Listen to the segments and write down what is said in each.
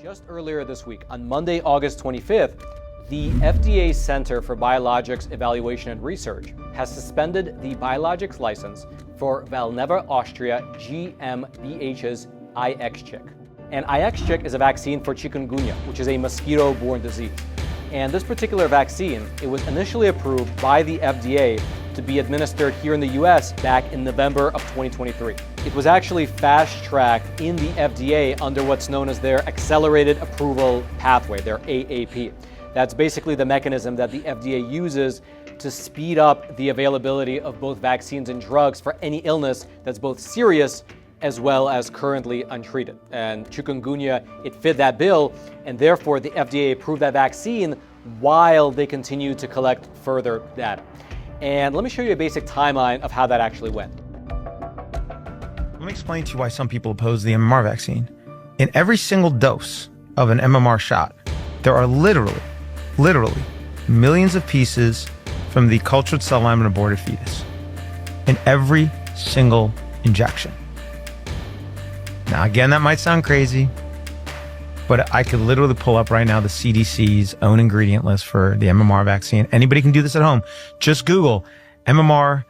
Just earlier this week, on Monday, August 25th, the FDA Center for Biologics Evaluation and Research has suspended the biologics license for Valneva Austria GmbH's IXCHIQ. And IXCHIQ is a vaccine for chikungunya, which is a mosquito-borne disease. And this particular vaccine, it was initially approved by the FDA to be administered here in the US back in November of 2023. It was actually fast-tracked in the FDA under what's known as their Accelerated Approval Pathway, their AAP. That's basically the mechanism that the FDA uses to speed up the availability of both vaccines and drugs for any illness that's both serious as well as currently untreated. And chikungunya, it fit that bill, and therefore the FDA approved that vaccine while they continued to collect further data. And let me show you a basic timeline of how that actually went. Let me explain to you why some people oppose the MMR vaccine. In every single dose of an MMR shot, there are literally millions of pieces from the cultured cell line of an aborted fetus in every single injection. Now, again, that might sound crazy, but I could literally pull up right now the CDC's own ingredient list for the MMR vaccine. Anybody can do this at home. Just Google vaccine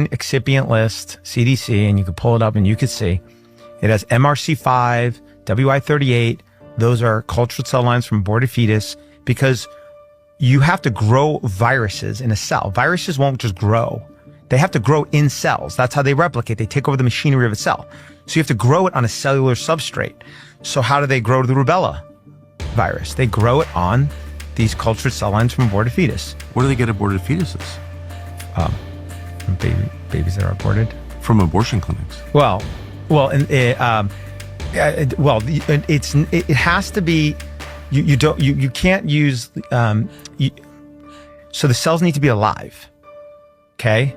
excipient list, CDC, and you can pull it up and you can see it has MRC5, WI38. Those are cultured cell lines from aborted fetus, because you have to grow viruses in a cell. Viruses won't just grow. They have to grow in cells. That's how they replicate. They take over the machinery of a cell. So you have to grow it on a cellular substrate. So how do they grow the rubella virus? They grow it on these cultured cell lines from aborted fetus. Where do they get aborted fetuses? From babies that are aborted. From abortion clinics. It has to be. You can't use. So the cells need to be alive. Okay.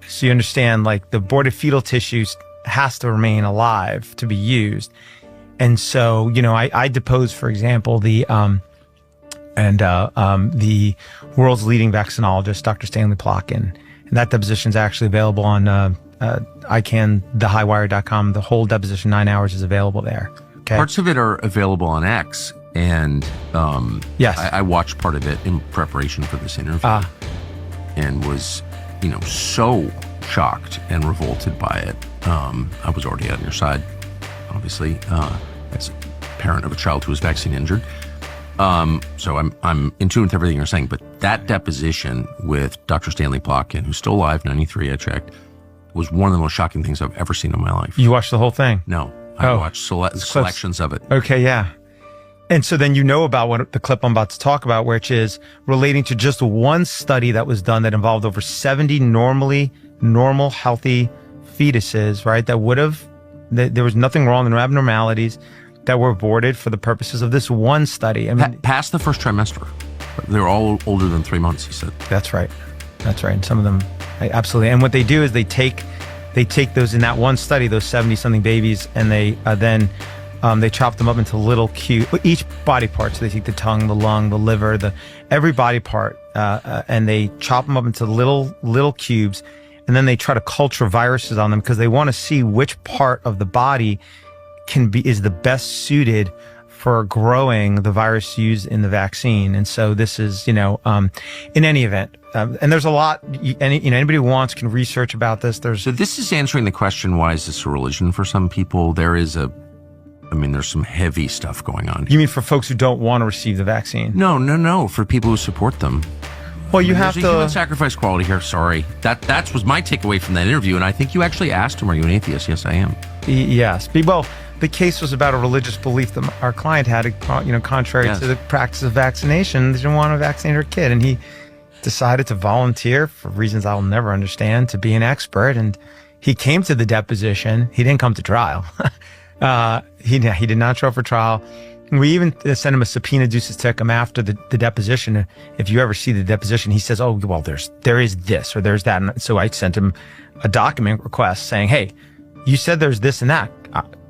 So you understand, like, the aborted fetal tissues has to remain alive to be used. And so, I deposed, for example, the world's leading vaccinologist, Dr. Stanley Plotkin. And that deposition is actually available on thehighwire.com. The whole deposition, 9 hours, is available there. Okay. Parts of it are available on X. And yes, I watched part of it in preparation for this interview and was so shocked and revolted by it. I was already on your side, obviously, as a parent of a child who was vaccine injured. So I'm in tune with everything you're saying. But that deposition with Dr. Stanley Plotkin, who's still alive, 93, I checked, was one of the most shocking things I've ever seen in my life. You watched the whole thing? No, I watched selections of it. Okay, yeah. And so then about what the clip I'm about to talk about, which is relating to just one study that was done that involved over 70 normal, healthy fetuses, right? There was nothing wrong, there were no abnormalities that were aborted for the purposes of this one study. I mean, past the first trimester. They were all older than 3 months, he said. That's right. And some of them, absolutely. And what they do is they take those, in that one study, those 70-something babies, and they they chop them up into little each body part. So they take the tongue, the lung, the liver, every body part, and they chop them up into little cubes, and then they try to culture viruses on them because they want to see which part of the body is the best suited for growing the virus used in the vaccine. And so this is, in any event, and there's a lot. Anybody who wants can research about this. So this is answering the question: why is this a religion for some people? There's some heavy stuff going on. You mean for folks who don't want to receive the vaccine? No. For people who support them. Well, there's a human sacrifice quality here. Sorry. That was my takeaway from that interview. And I think you actually asked him, are you an atheist? Yes, I am. Yes. Well, the case was about a religious belief that our client had, contrary to the practice of vaccination. They didn't want to vaccinate her kid. And he decided to volunteer, for reasons I'll never understand, to be an expert. And he came to the deposition. He didn't come to trial. He did not show up for trial. We even sent him a subpoena ducis tecum after the deposition. If you ever see the deposition, he says, "Oh, well, there is this or there's that." And so I sent him a document request saying, "Hey, you said there's this and that.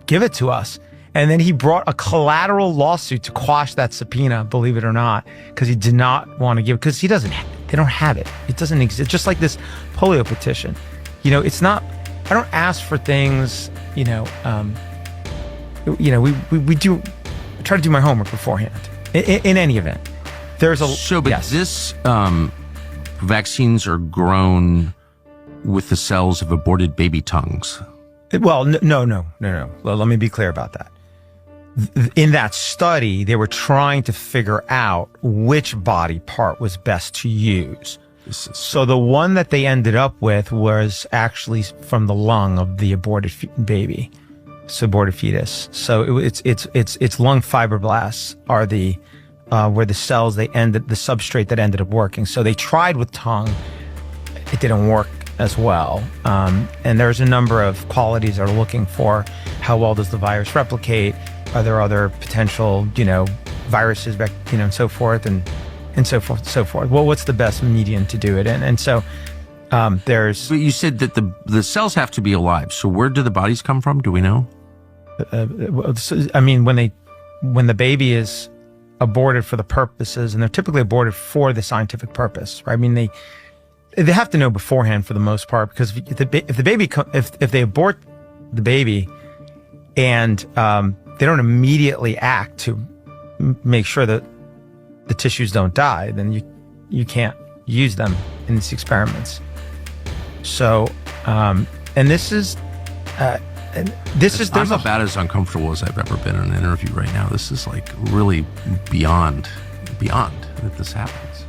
Give it to us." And then he brought a collateral lawsuit to quash that subpoena, believe it or not, because he did not want to give, because they don't have it. It doesn't exist. Just like this polio petition. It's not, I don't ask for things, we try to do my homework beforehand. In any event, there's a this vaccines are grown with the cells of aborted baby tongues. Well, no. Well, let me be clear about that. In that study, they were trying to figure out which body part was best to use. So the one that they ended up with was actually from the lung of the aborted baby, aborted fetus. So it's lung fibroblasts are the where the cells the substrate that ended up working. So they tried with tongue, it didn't work as well. And there's a number of qualities they're looking for. How well does the virus replicate? Are there other potential, viruses, and so forth, and so forth. Well, what's the best medium to do it in? And so there's. But you said that the cells have to be alive. So where do the bodies come from? Do we know? I mean, when the baby is aborted for the purposes, and they're typically aborted for the scientific purpose, right? I mean, they have to know beforehand for the most part, because if they abort the baby and they don't immediately act to make sure that the tissues don't die, then you can't use them in these experiments. So, and this is I'm about as uncomfortable as I've ever been in an interview right now. This is like really beyond that this happens.